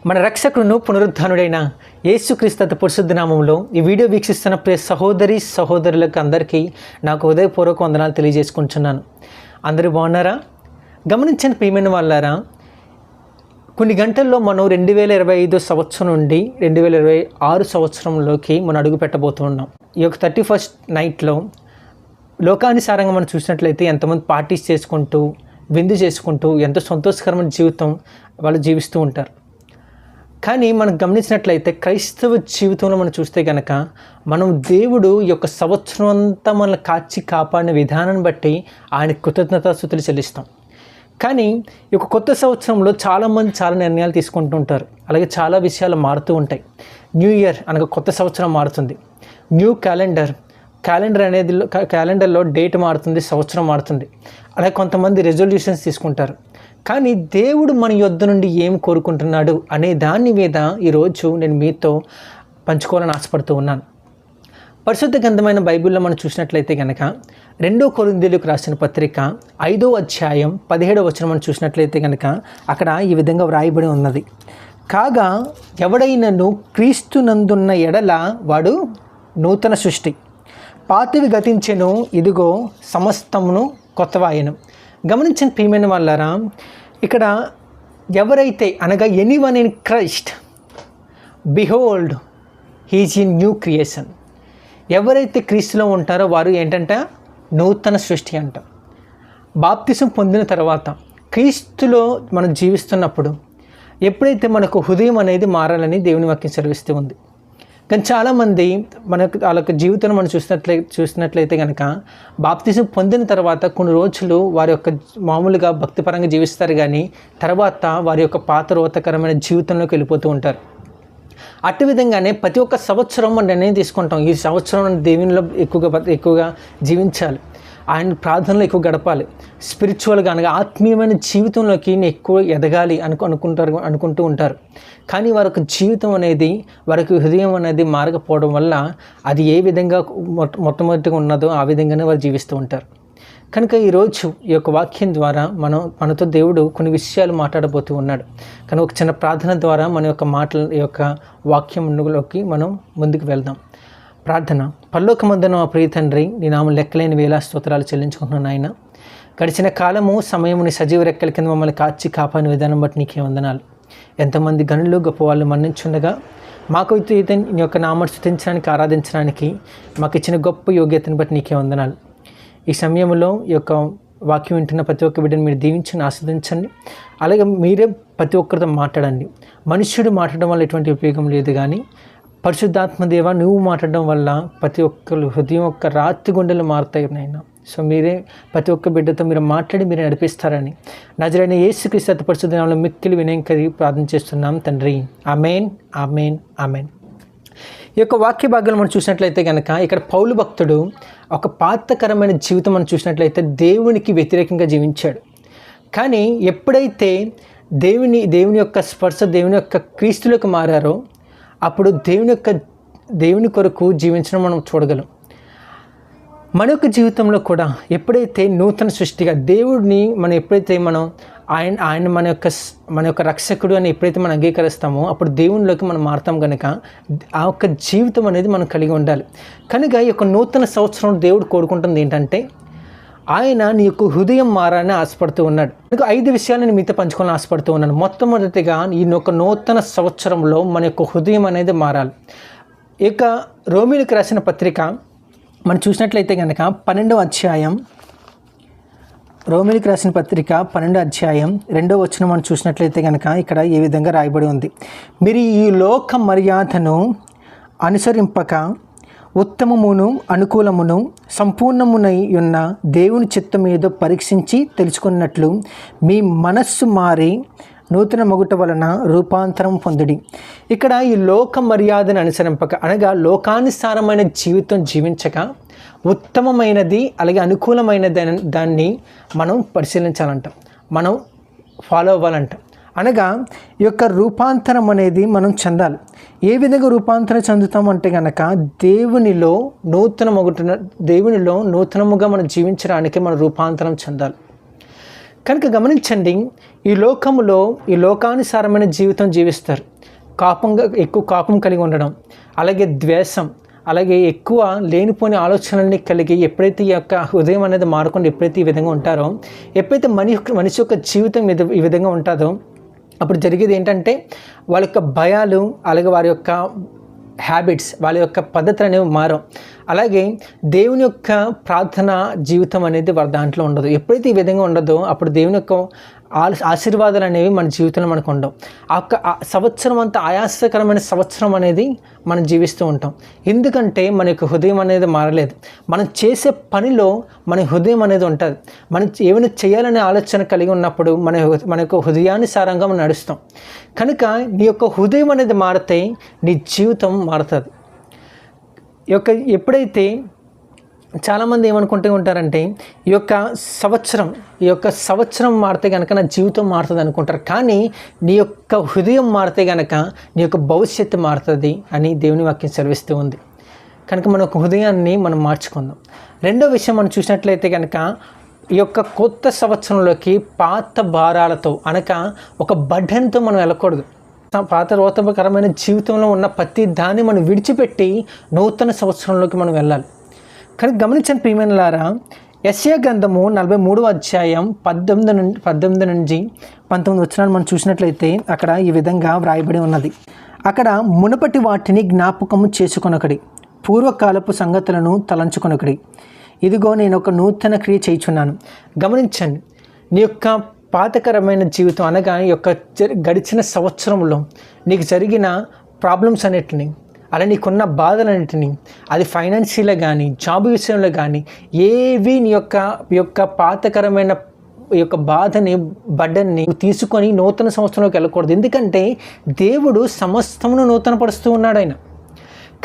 మన రక్షకుడును పునరుద్ధానుడైన యేసుక్రీస్తు పరిశుద్ధ నామములో ఈ వీడియో వీక్షిస్తున్న ప్రియ సహోదరులకు అందరికీ నాకు హృదయపూర్వక వందనాలు తెలియజేసుకుంటున్నాను. అందరూ బాగున్నారా? గమనించండి ప్రియమైన వాళ్ళారా, కొన్ని గంటల్లో మనం 2025 సంవత్సరం నుండి 2026 సంవత్సరంలోకి మనం అడుగు పెట్టబోతున్నాం. ఈ యొక్క 31st నైట్లో లోకానుసారంగా మనం చూసినట్లయితే ఎంతమంది పార్టీస్ చేసుకుంటూ విందు చేసుకుంటూ ఎంతో సంతోషకరమైన జీవితం వాళ్ళు జీవిస్తూ ఉంటారు. కానీ మనం గమనించినట్లయితే క్రైస్తవ జీవితంలో మనం చూస్తే కనుక మనం దేవుడు ఈ యొక్క సంవత్సరం అంతా మనల్ని కాపాడిన విధానాన్ని బట్టి ఆయన కృతజ్ఞతాస్తుతులు చెల్లిస్తాం. కానీ ఈ యొక్క కొత్త సంవత్సరంలో చాలామంది చాలా నిర్ణయాలు తీసుకుంటూ ఉంటారు. అలాగే చాలా విషయాలు మారుతూ ఉంటాయి. న్యూ ఇయర్ అనగా కొత్త సంవత్సరం మారుతుంది. న్యూ క్యాలెండర్ అనేది క్యాలెండర్లో డేట్ మారుతుంది, సంవత్సరం మారుతుంది. అలాగే కొంతమంది రెజల్యూషన్స్ తీసుకుంటారు. కానీ దేవుడు మన యొద్ద నుండి ఏం కోరుకుంటున్నాడు అనే దాని మీద ఈరోజు నేను మీతో పంచుకోవాలని ఆశపడుతూ ఉన్నాను. పరిశుద్ధ గ్రంథమైన బైబిల్లో మనం చూసినట్లయితే కనుక 2 కొరింథీయులకు రాసిన పత్రిక 5వ అధ్యాయం 17వ వచనం మనం చూసినట్లయితే కనుక అక్కడ ఈ విధంగా వ్రాయబడి ఉన్నది. కాగా ఎవడైనను క్రీస్తునందున్న ఎడల వాడు నూతన సృష్టి, పాతవి గతించెను, ఇదిగో సమస్తమును కొత్తవాయను. గమనించిన ప్రియమైన వాళ్ళారా, ఇక్కడ ఎవరైతే అనగా anyone in Christ behold he's in new creation. ఎవరైతే క్రీస్తులో ఉంటారో వారు ఏంటంటే నూతన సృష్టి అంట. బాప్తిసం పొందిన తర్వాత క్రీస్తులో మనం జీవిస్తున్నప్పుడు ఎప్పుడైతే మనకు హృదయం అనేది మారాలని దేవుని వాక్యం సెలవిస్తూ ఉంది. కానీ చాలామంది వాళ్ళ జీవితంలో మనం చూసినట్లయితే కనుక బాప్తిజం పొందిన తర్వాత కొన్ని రోజులు వారి యొక్క మామూలుగా భక్తిపరంగా జీవిస్తారు, కానీ తర్వాత వారి యొక్క పాత రోతకరమైన జీవితంలోకి వెళ్ళిపోతూ ఉంటారు. అటు విధంగానే ప్రతి ఒక్క సంవత్సరం మనం నిర్ణయం తీసుకుంటాం, ఈ సంవత్సరం దేవునిలో ఎక్కువగా జీవించాలి, ఆయన ప్రార్థనలో ఎక్కువ గడపాలి, స్పిరిచువల్గా అనగా ఆత్మీయమైన జీవితంలోకి ఎక్కువ ఎదగాలి అనుకుంటూ ఉంటారు. కానీ వారి యొక్క జీవితం అనేది, వారికి హృదయం అనేది మారకపోవడం వల్ల అది ఏ విధంగా మొట్టమొదటిగా ఉన్నదో ఆ విధంగానే వారు జీవిస్తూ ఉంటారు. కనుక ఈరోజు ఈ యొక్క వాక్యం ద్వారా మనతో దేవుడు కొన్ని విషయాలు మాట్లాడబోతూ ఉన్నాడు. కానీ ఒక చిన్న ప్రార్థన ద్వారా మన యొక్క ఈ యొక్క వాక్యంలోకి మనం ముందుకు వెళ్దాం. ప్రార్థన. పరలోకమందున మా ప్రియ తండ్రి, నీ నామం లెక్కలేని వేల స్తోత్రాలు చెల్లించుకుంటున్నాను ఆయన. గడిచిన కాలము సమయము నీ సజీవ రెక్కల కింద మమ్మల్ని కాపాడిన విధానం బట్టి నీకే వందనాలు. ఎంతమంది గనులు గొప్ప వాళ్ళు మన్నించుండగా మాకు నీ యొక్క నామాన్ని స్తుతించడానికి, ఆరాధించడానికి మాకు ఇచ్చిన గొప్ప యోగ్యతను బట్టి నీకే వందనాలు. ఈ సమయంలో ఈ యొక్క వాక్యం వింటున్న ప్రతి ఒక్క బిడ్డను మీరు దీవించండి, ఆస్వాదించండి. అలాగే మీరే ప్రతి ఒక్కరితో మాట్లాడండి. మనుష్యుడు మాట్లాడడం వల్ల ఎటువంటి ఉపయోగం లేదు, కానీ పరిశుద్ధాత్మ దేవ నువ్వు మాట్లాడడం వల్ల ప్రతి ఒక్కరు హృదయం యొక్క రాతి గుండెలు మారుతాయి నాయన. సో మీరే ప్రతి ఒక్క బిడ్డతో మీరు మాట్లాడి మీరు నడిపిస్తారని నజరైన యేసుక్రీస్తు పరిశుద్ధ నామములో మిక్కిలి వినయం కలిగి ప్రార్థన చేస్తున్నాం తండ్రి. ఆమేన్, ఆమేన్, ఆమేన్. ఈ యొక్క వాక్య భాగాలు మనం చూసినట్లయితే కనుక ఇక్కడ పౌలు భక్తుడు ఒక పాతకరమైన జీవితం మనం చూసినట్లయితే దేవునికి వ్యతిరేకంగా జీవించాడు. కానీ ఎప్పుడైతే దేవుని యొక్క స్పర్శ, దేవుని యొక్క క్రీస్తులకు మారారో అప్పుడు దేవుని కొరకు జీవించడం మనం చూడగలం. మన యొక్క జీవితంలో కూడా ఎప్పుడైతే నూతన సృష్టిగా దేవుడిని ఆయన మన యొక్క రక్షకుడు అని ఎప్పుడైతే మనం అంగీకరిస్తామో అప్పుడు దేవునిలోకి మనం మారుతాం. కనుక ఆ యొక్క జీవితం అనేది మనం కలిగి ఉండాలి. కనుక ఈ యొక్క నూతన సంవత్సరం దేవుడు కోరుకుంటుంది ఏంటంటే ఆయన నీ యొక్క హృదయం మారాలని ఆశపడుతూ ఉన్నాడు. కనుక 5 విషయాలు నేను మీతో పంచుకోవాలని ఆశపడుతూ ఉన్నాను. మొట్టమొదటిగా ఈ యొక్క నూతన సంవత్సరంలో మన యొక్క హృదయం అనేది మారాలి. ఇక రోమీయులకు రాసిన పత్రిక మనం చూసినట్లయితే కనుక 12వ అధ్యాయం, రోమీయులకు రాసిన పత్రిక 12వ అధ్యాయం 2వ వచనం మనం చూసినట్లయితే కనుక ఇక్కడ ఈ విధంగా రాయబడి ఉంది. మీరు ఈ లోక మర్యాదను అనుసరింపక ఉత్తమమును అనుకూలమును సంపూర్ణమునై ఉన్న దేవుని చిత్తం ఏదో పరీక్షించి తెలుసుకున్నట్లు మీ మనస్సు మారి నూతన మొగుట వలన రూపాంతరం పొందుడి. ఇక్కడ ఈ లోక మర్యాదను అనుసరింపక అనగా లోకానుసారమైన జీవితం జీవించక ఉత్తమమైనది అలాగే అనుకూలమైన దాన్ని మనం పరిశీలించాలంట, మనం ఫాలో అవ్వాలంట. అనగా ఈ యొక్క రూపాంతరం అనేది మనం చెందాలి. ఏ విధంగా రూపాంతరం చెందుతామంటే కనుక దేవునిలో నూతనముగా మనం జీవించడానికి మనం రూపాంతరం చెందాలి. కనుక గమనించండి, ఈ లోకంలో ఈ లోకానుసారమైన జీవితం జీవిస్తారు. ఎక్కువ కోపం కలిగి ఉండడం, అలాగే ద్వేషం, అలాగే ఎక్కువ లేనిపోని ఆలోచనల్ని కలిగి ఎప్పుడైతే ఈ యొక్క హృదయం అనేది మారకుండా ఎప్పుడైతే ఈ విధంగా ఉంటారో, ఎప్పుడైతే మనిషి యొక్క జీవితం ఈ విధంగా ఉంటుందో, అప్పుడు జరిగేది ఏంటంటే వాళ్ళ యొక్క భయాలు, అలాగే వారి యొక్క హ్యాబిట్స్, వాళ్ళ యొక్క పద్ధతులు అనేవి మారం. అలాగే దేవుని యొక్క ప్రార్థన జీవితం అనేది వారి దాంట్లో ఉండదు. ఎప్పుడైతే ఈ విధంగా ఉండదో అప్పుడు దేవుని యొక్క ఆశీర్వాదాలు అనేవి మన జీవితంలో మనకు ఉండవు. ఆ సంవత్సరం అంతా ఆయాసకరమైన సంవత్సరం అనేది మనం జీవిస్తూ ఉంటాం. ఎందుకంటే మన యొక్క హృదయం అనేది మారలేదు. మనం చేసే పనిలో మన హృదయం అనేది ఉంటుంది. మనం ఏమైనా చేయాలనే ఆలోచన కలిగి ఉన్నప్పుడు మన యొక్క హృదయానుసారంగా మనం నడుస్తాం. కనుక నీ యొక్క హృదయం అనేది మారితే నీ జీవితం మారుతుంది. ఎప్పుడైతే చాలామంది ఏమనుకుంటూ ఉంటారంటే ఈ యొక్క సంవత్సరం మారితే కనుక నా జీవితం మారుతుంది అనుకుంటారు. కానీ నీ యొక్క హృదయం మారితే కనుక నీ యొక్క భవిష్యత్తు మారుతుంది అని దేవుని వాక్యం సెలవిస్తూ ఉంది. కనుక మన యొక్క హృదయాన్ని మనం మార్చుకుందాం. రెండో విషయం మనం చూసినట్లయితే కనుక ఈ యొక్క కొత్త సంవత్సరంలోకి పాత భారాలతో అనగా ఒక బర్డెన్తో మనం వెళ్ళకూడదు. పాత రోతకరమైన జీవితంలో ఉన్న ప్రతి దాన్ని మనం విడిచిపెట్టి నూతన సంవత్సరంలోకి మనం వెళ్ళాలి. కానీ గమనించండి ప్రియమైనలారా, యెషయా గ్రంథము 43వ అధ్యాయం 18 నుంచి 19 వచనాలు మనం చూసినట్లయితే అక్కడ ఈ విధంగా వ్రాయబడి ఉన్నది. అక్కడ మునుపటి వాటిని జ్ఞాపకము చేసుకొనకడి, పూర్వకాలపు సంగతులను తలంచుకొనకడి, ఇదిగో నేను ఒక నూతన క్రియ చేయుచున్నాను. గమనించండి, నీ యొక్క పాతకరమైన జీవితం అనగా ఈ యొక్క గడిచిన సంవత్సరంలో నీకు జరిగిన ప్రాబ్లమ్స్ అన్నిటిని, అలా నీకున్న బాధలన్నింటినీ, అది ఫైనాన్షియల్గా కానీ జాబ్ విషయంలో కానీ ఏవి నీ యొక్క పాతకరమైన ఈ యొక్క బాధని బర్డెన్ని తీసుకొని నూతన సంవత్సరంలోకి వెళ్ళకూడదు. ఎందుకంటే దేవుడు సమస్తమును నూతనపరుస్తూ ఉన్నాడు ఆయన.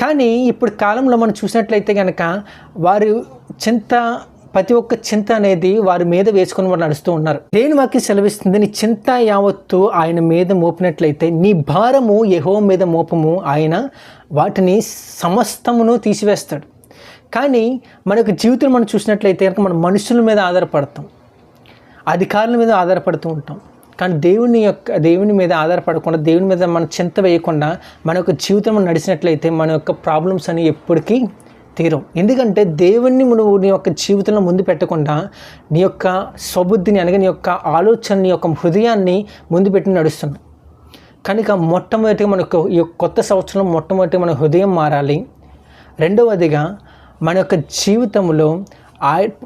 కానీ ఇప్పుడు కాలంలో మనం చూసినట్లయితే కనుక వారు ప్రతి ఒక్క చింత అనేది వారి మీద వేసుకొని వారు నడుస్తూ ఉన్నారు. దేని వాక్యం సెలవిస్తుంది, నీ చింత యావత్తు ఆయన మీద మోపినట్లయితే నీ భారము యెహోవా మీద మోపము, ఆయన వాటిని సమస్తమును తీసివేస్తాడు. కానీ మన యొక్క జీవితం మనం చూసినట్లయితే కనుక మనం మనుషుల మీద ఆధారపడతాం, అధికారుల మీద ఆధారపడుతూ ఉంటాం. కానీ దేవుని మీద ఆధారపడకుండా, దేవుని మీద మన చింత వేయకుండా మన యొక్క జీవితం నడిచినట్లయితే మన యొక్క ప్రాబ్లమ్స్ అని ఎప్పటికీ తీరం. ఎందుకంటే దేవుణ్ణి నువ్వు నీ యొక్క జీవితంలో ముందు పెట్టకుండా నీ యొక్క స్వబుద్ధిని అనగా నీ యొక్క ఆలోచన, నీ యొక్క హృదయాన్ని ముందు పెట్టి నడుస్తున్నావు. కనుక మొట్టమొదటిగా మనకు ఈ కొత్త సంవత్సరం మొట్టమొదటిగా మన హృదయం మారాలి. రెండవదిగా మన యొక్క జీవితంలో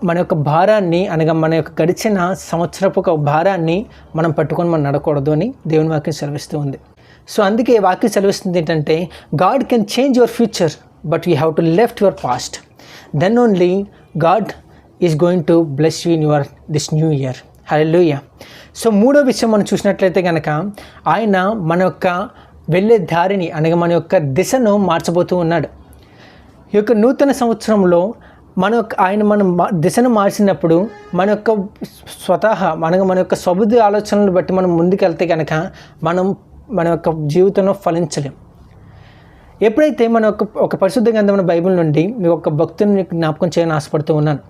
మన యొక్క భారాన్ని అనగా మన యొక్క గడిచిన సంవత్సరపు ఒక భారాన్ని మనం పట్టుకొని మనం నడకూడదు అని దేవుని వాక్యం సెలవిస్తూ ఉంది. సో అందుకే వాక్యం సెలవిస్తుంది ఏంటంటే, God can change your future, but you have to left your past. Then only God is going to bless you in this new year. Hallelujah. So మూడో విషయం మనం చూసినట్లయితే కనుక ఆయన మన యొక్క వెళ్ళే దారిని అనగా మన యొక్క దిశను మార్చబోతూ ఉన్నాడు. ఈ యొక్క నూతన సంవత్సరంలో ఆయన దిశను మార్చినప్పుడు మన యొక్క మన యొక్క స్వబుద్ధి ఆలోచనలు బట్టి మనం ముందుకెళ్తే కనుక మన యొక్క జీవితంలో ఫలించలేం. ఎప్పుడైతే ఒక పరిశుద్ధ గ్రంథమైన బైబిల్ నుండి మీకు ఒక భక్తుని జ్ఞాపకం చేయాలని ఆశపడుతూ ఉన్నాను.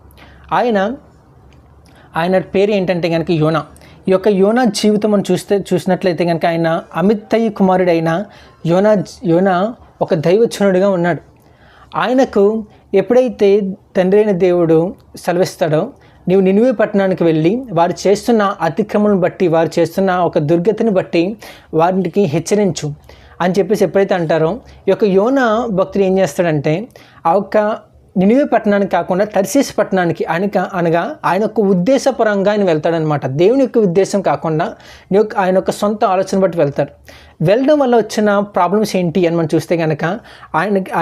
ఆయన పేరు ఏంటంటే కనుక యోనా. ఈ యొక్క యోనా జీవితం మనం చూసినట్లయితే కనుక ఆయన అమిత్తయి కుమారుడైన యోనా ఒక దైవజనుడిగా ఉన్నాడు. ఆయనకు ఎప్పుడైతే తండ్రి అయిన దేవుడు సెలవిస్తాడో, నీవు నినివే పట్టణానికి వెళ్ళి వారు చేస్తున్న అతిక్రమణను బట్టి, వారు చేస్తున్న ఒక దుర్గతిని బట్టి వారికి హెచ్చరించు అని చెప్పేసి ఎప్పుడైతే అంటారో, ఈ యొక్క యోనా భక్తుడు ఏం చేస్తాడంటే ఆ యొక్క నినివే పట్టణానికి కాకుండా తర్షీషు పట్టణానికి అనగా ఆయన యొక్క ఉద్దేశపరంగా ఆయన వెళ్తాడనమాట. దేవుని యొక్క ఉద్దేశం కాకుండా ఆయన యొక్క సొంత ఆలోచన బట్టి వెళ్తాడు. వెళ్ళడం వల్ల వచ్చిన ప్రాబ్లమ్స్ ఏంటి అని మనం చూస్తే కనుక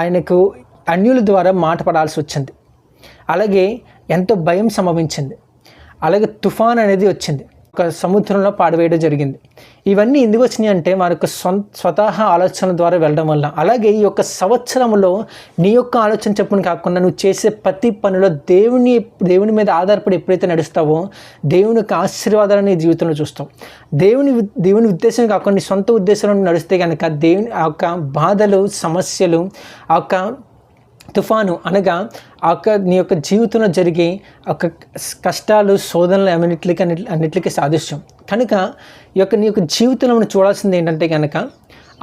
ఆయనకు అన్యుల ద్వారా మాట పడాల్సి వచ్చింది. అలాగే ఎంతో భయం సంభవించింది. అలాగే తుఫాన్ అనేది వచ్చింది, ఒక సముద్రంలో పాడవేయడం జరిగింది. ఇవన్నీ ఎందుకు వచ్చినాయి అంటే వారి యొక్క స్వతహా ఆలోచనల ద్వారా వెళ్ళడం వల్ల. అలాగే ఈ యొక్క సంవత్సరంలో నీ యొక్క ఆలోచన చెప్పుని కాకుండా నువ్వు చేసే ప్రతి పనిలో దేవుని మీద ఆధారపడి ఎప్పుడైతే నడుస్తావో దేవుని యొక్క ఆశీర్వాదాలను నీ జీవితంలో చూస్తావు. దేవుని ఉద్దేశం కాకుండా నీ సొంత ఉద్దేశంలో నడిస్తే కనుక దేవుని ఆ యొక్క బాధలు, సమస్యలు, ఆ యొక్క తుఫాను అనగా నీ యొక్క జీవితంలో జరిగే ఒక కష్టాలు, శోధనలు అన్నిటికీ సాదృశ్యం. కనుక నీ యొక్క జీవితంలో మనం చూడాల్సింది ఏంటంటే కనుక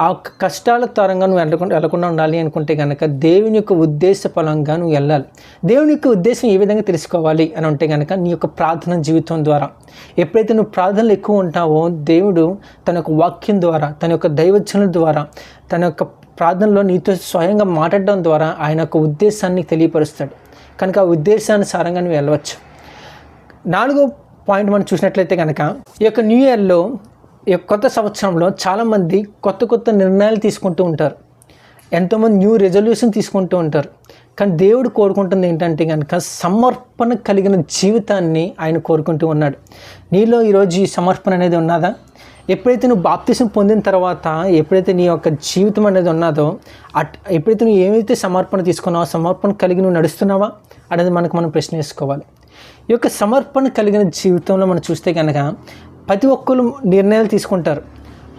ఆ కష్టాల తరంగా నువ్వు వెళ్ళకుండా ఉండాలి అనుకుంటే కనుక దేవుని యొక్క ఉద్దేశ పరంగా నువ్వు వెళ్ళాలి. దేవుని యొక్క ఉద్దేశం ఏ విధంగా తెలుసుకోవాలి అని అంటే కనుక నీ యొక్క ప్రార్థన జీవితం ద్వారా. ఎప్పుడైతే నువ్వు ప్రార్థనలు ఎక్కువ ఉంటావో దేవుడు తన యొక్క వాక్యం ద్వారా, తన యొక్క దైవజనుల ద్వారా, తన యొక్క ప్రార్థనలో నీతో స్వయంగా మాట్లాడడం ద్వారా ఆయన యొక్క ఉద్దేశాన్ని తెలియపరుస్తాడు. కనుక ఆ ఉద్దేశానుసారంగా నువ్వు వెళ్ళవచ్చు. 4వ పాయింట్ మనం చూసినట్లయితే కనుక ఈ యొక్క న్యూ ఇయర్లో, ఈ కొత్త సంవత్సరంలో చాలామంది కొత్త నిర్ణయాలు తీసుకుంటూ ఉంటారు. ఎంతోమంది న్యూ రెజల్యూషన్ తీసుకుంటూ ఉంటారు. కానీ దేవుడు కోరుకుంటుంది ఏంటంటే కనుక సమర్పణ కలిగిన జీవితాన్ని ఆయన కోరుకుంటూ ఉన్నాడు. నీలో ఈరోజు ఈ సమర్పణ అనేది ఉన్నదా? ఎప్పుడైతే నువ్వు బాప్తిసం పొందిన తర్వాత, ఎప్పుడైతే నీ యొక్క జీవితం అనేది ఉన్నదో, ఎప్పుడైతే నువ్వు ఏమైతే సమర్పణ తీసుకున్నావో, సమర్పణ కలిగి నువ్వు నడుస్తున్నావా అనేది మనం ప్రశ్న వేసుకోవాలి. ఈ యొక్క సమర్పణ కలిగిన జీవితంలో మనం చూస్తే కనుక ప్రతి ఒక్కరు నిర్ణయాలు తీసుకుంటారు.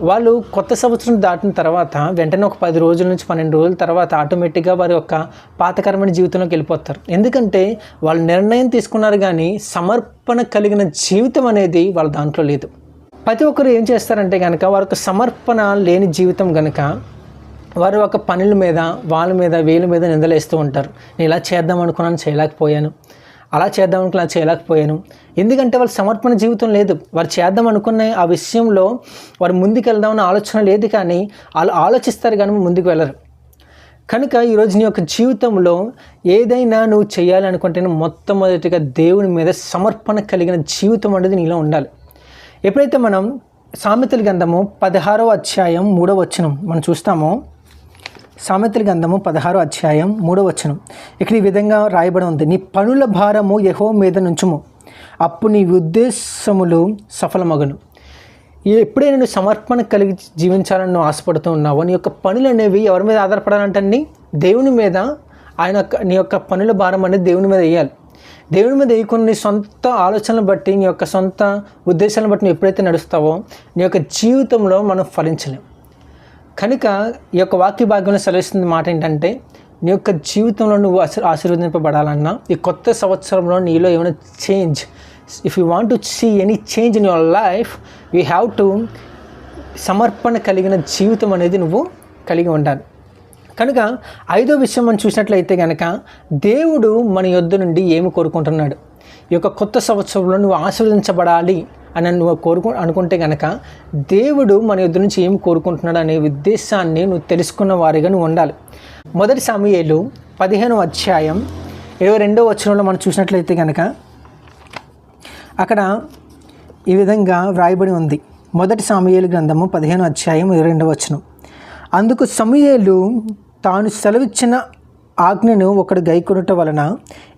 వాళ్ళు కొత్త సంవత్సరం దాటిన తర్వాత వెంటనే ఒక 10 రోజుల నుంచి 12 రోజుల తర్వాత ఆటోమేటిక్గా వారి యొక్క పాతకరమైన జీవితంలోకి వెళ్ళిపోతారు. ఎందుకంటే వాళ్ళు నిర్ణయం తీసుకున్నారు కానీ సమర్పణ కలిగిన జీవితం అనేది వాళ్ళ దాంట్లో లేదు. ప్రతి ఒక్కరు ఏం చేస్తారంటే కనుక వారి యొక్క సమర్పణ లేని జీవితం కనుక వారు ఒక పనుల మీద, వాళ్ళ మీద, వీళ్ళ మీద నిందలేస్తూ ఉంటారు. నేను ఇలా చేద్దాం అనుకున్నాను, చేయలేకపోయాను, అలా చేద్దాం అనుకున్నా చేయలేకపోయాను. ఎందుకంటే వాళ్ళ సమర్పణ జీవితం లేదు. వారు చేద్దాం అనుకున్న ఆ విషయంలో వారు ముందుకు వెళ్దామన్న ఆలోచన లేదు, కానీ వాళ్ళు ఆలోచిస్తారు కానీ ముందుకు వెళ్ళరు. కనుక ఈరోజు నీ యొక్క జీవితంలో ఏదైనా నువ్వు చేయాలనుకుంటే మొట్టమొదటిగా దేవుని మీద సమర్పణ కలిగిన జీవితం అనేది నీలో ఉండాలి. ఎప్పుడైతే మనం సామెతల గ్రంథము 16వ అధ్యాయం 3వ వచనం మనం చూస్తామో, సామెతల గ్రంథము 16వ అధ్యాయం 3వ వచనం ఇక్కడ ఈ విధంగా రాయబడి ఉంది: నీ పనుల భారము యెహోవా మీద నుంచుము, అప్పుడు నీ ఉద్దేశములు సఫలమగును. ఎప్పుడైనా నువ్వు సమర్పణ కలిగి జీవించాలని నువ్వు ఆశపడుతూ ఉన్నావో, నీ యొక్క పనులు అనేవి ఎవరి మీద ఆధారపడాలంటే దేవుని మీద. నీ యొక్క పనుల భారం అనేది దేవుని మీద వేయాలి. దేవుని మీద వేయకుండా నీ సొంత ఆలోచనలు బట్టి, నీ యొక్క సొంత ఉద్దేశాలను బట్టి నువ్వు ఎప్పుడైతే నడుస్తావో నీ యొక్క జీవితంలో మనం ఫలించలేం. కనుక ఈ యొక్క వాక్య భాగంలో సెలవిస్తున్న మాట ఏంటంటే, నీ యొక్క జీవితంలో నువ్వు ఆశీర్వదింపబడాలన్నా, ఈ కొత్త సంవత్సరంలో నీలో ఏమైనా change, if you want to see any change in your life, you have to సమర్పణ కలిగిన జీవితం అనేది నువ్వు కలిగి ఉండాలి. కనుక 5వ విషయం మనం చూసినట్లయితే కనుక దేవుడు మన యొద్ద నుండి ఏమి కోరుకుంటున్నాడు. ఈ యొక్క కొత్త సంవత్సరంలో నువ్వు ఆశీర్వదించబడాలి అని నువ్వు అనుకుంటే కనుక దేవుడు మన యొద్ద నుంచి ఏమి కోరుకుంటున్నాడు అనే ఉద్దేశాన్ని నువ్వు తెలుసుకున్న వారిగా నువ్వు ఉండాలి. 1 సమూయేలు 15వ అధ్యాయం 22వ వచనంలో మనం చూసినట్లయితే కనుక అక్కడ ఈ విధంగా వ్రాయబడి ఉంది. 1 సమూయేలు గ్రంథము 15వ అధ్యాయం 22వ వచనం: అందుకు సమూయేలు తాను సెలవిచ్చిన ఆజ్ఞను ఒకడు గైకొనుట వలన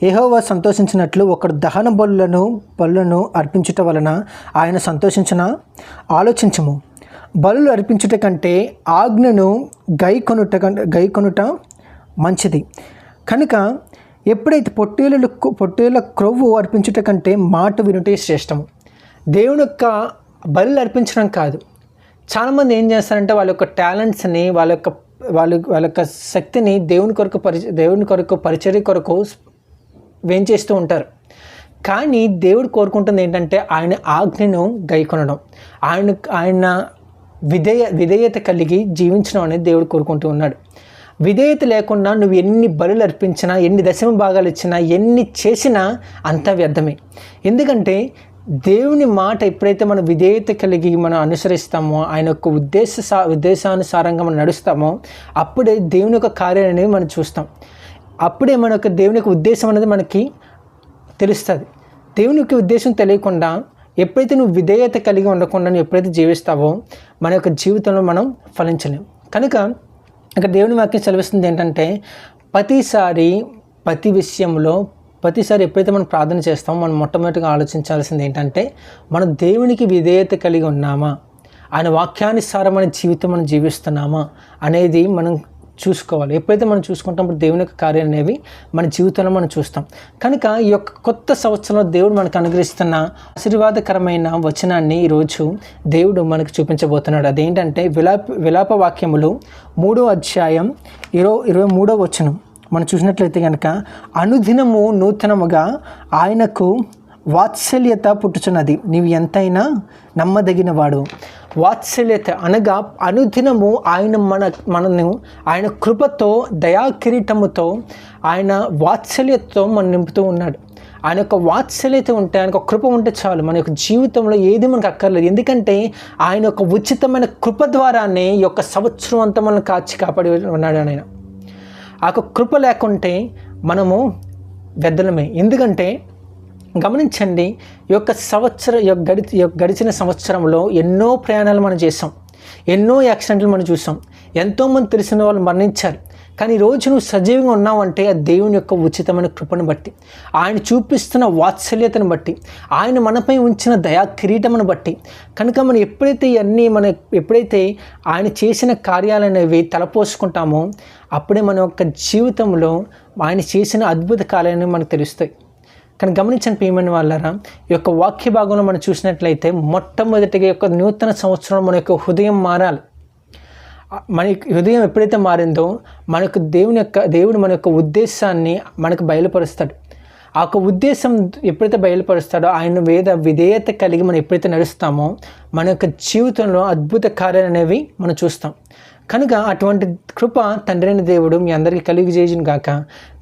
యెహోవా సంతోషించినట్లు ఒకడు దహన బలులను అర్పించుట వలన ఆయన సంతోషించిన. ఆలోచించము, బలులు అర్పించుట కంటే ఆజ్ఞను గైకొనుట మంచిది. కనుక ఎప్పుడైతే పొట్టేళ్ళ క్రొవ్వు అర్పించుట కంటే మాట వినుటే శ్రేష్టము. దేవుని యొక్క బలులు అర్పించడం కాదు. చాలామంది ఏం చేస్తారంటే వాళ్ళ యొక్క టాలెంట్స్ని, వాళ్ళ యొక్క శక్తిని దేవుని కొరకు పరిచర్య కొరకు వేంచేస్తూ ఉంటారు. కానీ దేవుడు కోరుకుంటుంది ఏంటంటే ఆయన ఆజ్ఞను గైకొనడం, ఆయన విధేయత కలిగి జీవించడం అనేది దేవుడు కోరుకుంటూ ఉన్నాడు. విధేయత లేకుండా నువ్వు ఎన్ని బలులు అర్పించినా, ఎన్ని దశమ భాగాలు ఇచ్చినా, ఎన్ని చేసినా అంతా వ్యర్థమే. ఎందుకంటే దేవుని మాట ఎప్పుడైతే మనం విధేయత కలిగి మనం అనుసరిస్తామో, ఆయన యొక్క ఉద్దేశానుసారంగా మనం నడుస్తామో, అప్పుడే దేవుని యొక్క కార్యాలు అనేవి మనం చూస్తాం. అప్పుడే మన యొక్క దేవుని యొక్క ఉద్దేశం అనేది మనకి తెలుస్తుంది. దేవుని యొక్క ఉద్దేశం తెలియకుండా ఎప్పుడైతే నువ్వు విధేయత కలిగి ఉండకుండా నువ్వు ఎప్పుడైతే జీవిస్తావో మన యొక్క జీవితంలో మనం ఫలించలేం. కనుక ఇక్కడ దేవుని వాక్యం సెలవిస్తుంది ఏంటంటే, ప్రతి విషయంలో ప్రతిసారి ఎప్పుడైతే మనం ప్రార్థన చేస్తామో మనం మొట్టమొదటిగా ఆలోచించాల్సింది ఏంటంటే, మనం దేవునికి విధేయత కలిగి ఉన్నామా, ఆయన వాక్యానుసారమైన జీవితం మనం జీవిస్తున్నామా అనేది మనం చూసుకోవాలి. ఎప్పుడైతే మనం చూసుకుంటామో దేవుని యొక్క కార్యాలు అనేవి మన జీవితంలో మనం చూస్తాం. కనుక ఈ యొక్క కొత్త సంవత్సరంలో దేవుడు మనకు అనుగ్రహిస్తున్న ఆశీర్వాదకరమైన వచనాన్ని ఈరోజు దేవుడు మనకు చూపించబోతున్నాడు. అదేంటంటే విలాప వాక్యములు 3వ అధ్యాయం 23వ వచనం మనం చూసినట్లయితే కనుక అనుదినము నూతనముగా ఆయనకు వాత్సల్యత పుట్టుచున్నది, నీవు ఎంతైనా నమ్మదగిన వాడు. వాత్సల్యత అనగా అనుదినము ఆయన మనను ఆయన కృపతో దయాకిరీటముతో ఆయన వాత్సల్యతతో మనం నింపుతూ ఉన్నాడు. ఆయన యొక్క వాత్సల్యత ఉంటే, ఆయన యొక్క కృప ఉంటే చాలు, మన యొక్క జీవితంలో ఏది మనకు అక్కర్లేదు. ఎందుకంటే ఆయన యొక్క ఉచితమైన కృప ద్వారానే ఈ యొక్క సంవత్సరం అంతా మనల్ని కాపాడి ఉన్నాడు. ఆయన ఆ యొక్క కృప లేకుంటే మనము వ్యర్థలమే. ఎందుకంటే గమనించండి, ఈ యొక్క గడిచిన సంవత్సరంలో ఎన్నో ప్రయాణాలు మనం చేసాం, ఎన్నో యాక్సిడెంట్లు మనం చూసాం, ఎంతోమంది తెలిసిన వాళ్ళు మరణించారు. కానీ ఈరోజు నువ్వు సజీవంగా ఉన్నావంటే ఆ దేవుని యొక్క ఉచితమైన కృపను బట్టి, ఆయన చూపిస్తున్న వాత్సల్యతను బట్టి, ఆయన మనపై ఉంచిన దయా కిరీటమును బట్టి. కనుక మనం ఎప్పుడైతే ఆయన చేసిన కార్యాలనేవి తలపోసుకుంటామో అప్పుడే మన యొక్క జీవితంలో ఆయన చేసిన అద్భుత కార్యాలను మనకు తెలుస్తాయి. కానీ గమనించండి ప్రియమైన వాళ్ళారా, ఈ యొక్క వాక్య భాగంలో మనం చూసినట్లయితే మొట్టమొదటిగా యొక్క నూతన సంవత్సరం మన యొక్క హృదయం మారాలి. మన హృదయం ఎప్పుడైతే మారిందో దేవుడు మన యొక్క ఉద్దేశాన్ని మనకు బయలుపరుస్తాడు. ఆ యొక్క ఉద్దేశం ఎప్పుడైతే బయలుపరుస్తాడో ఆయన విధేయత కలిగి మనం ఎప్పుడైతే నడుస్తామో మన యొక్క జీవితంలో అద్భుత కార్యాలు అనేవి మనం చూస్తాం. కనుక అటువంటి కృప తండ్రి అయిన దేవుడు మీ అందరికీ కలిగజేయును గాక.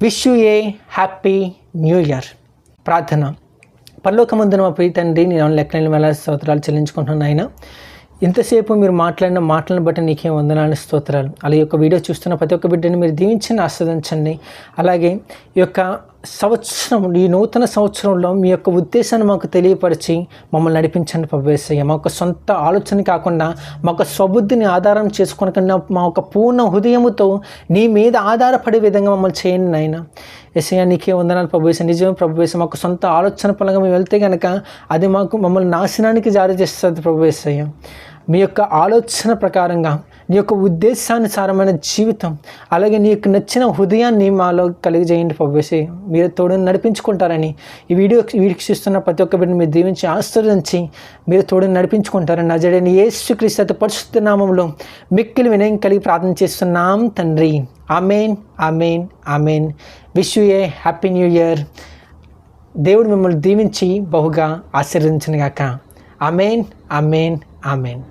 Wish you a happy new year. ప్రార్థన. పరలోకమందున మా ప్రియ తండ్రి, నేను లెక్కలేని వేల స్తోత్రాలు చెల్లించుకుంటున్నాను. ఆయన ఇంతసేపు మీరు మాట్లాడిన మాటలను బట్టి నీకే వందనాలు, స్తోత్రాలు. అలాగే యొక్క వీడియో చూస్తున్న ప్రతి ఒక్క బిడ్డని మీరు దీవించండి, ఆస్వాదించండి. అలాగే ఈ యొక్క సంవత్సరం, ఈ నూతన సంవత్సరంలో మీ యొక్క ఉద్దేశాన్ని మాకు తెలియపరిచి మమ్మల్ని నడిపించండి ప్రభు యేసయ్య. మా యొక్క సొంత ఆలోచన కాకుండా మా యొక్క స్వబుద్ధిని ఆధారం చేసుకోకుండా మా యొక్క పూర్ణ హృదయముతో నీ మీద ఆధారపడే విధంగా మమ్మల్ని చేయండి నాయన. యేసయ్య నీకే వందనాలు ప్రభు యేసయ్య. నిజమే ప్రభు యేసయ్య, మాకు సొంత ఆలోచన పరంగా మేము వెళ్తే కనుక అది మమ్మల్ని నాశనానికి జారీ చేస్తుంది ప్రభు యేసయ్య. మీ యొక్క ఆలోచన ప్రకారంగా నీ యొక్క ఉద్దేశానుసారమైన జీవితం, అలాగే నీకు నచ్చిన హృదయాన్ని మాలో కలిగజేయండి ప్రభు యేసయ్య. మీరు తోడు నడిపించుకుంటారని ఈ వీక్షిస్తున్న ప్రతి ఒక్క బిడ్డను మీరు దీవించి ఆశీర్వదించి మీరు తోడు నడిపించుకుంటారని నజరేయుడైన యేసుక్రీస్తు పరిశుద్ధ నామములో మిక్కిలి వినయం కలిగి ప్రార్థన చేస్తున్నాం తండ్రి. Amen, amen, amen. Wish you a happy new year. దేవుడు మిమ్మల్ని దీవించి బహుగా ఆశీర్వదించును గాక. ఆమేన్, ఆమేన్, ఆమేన్.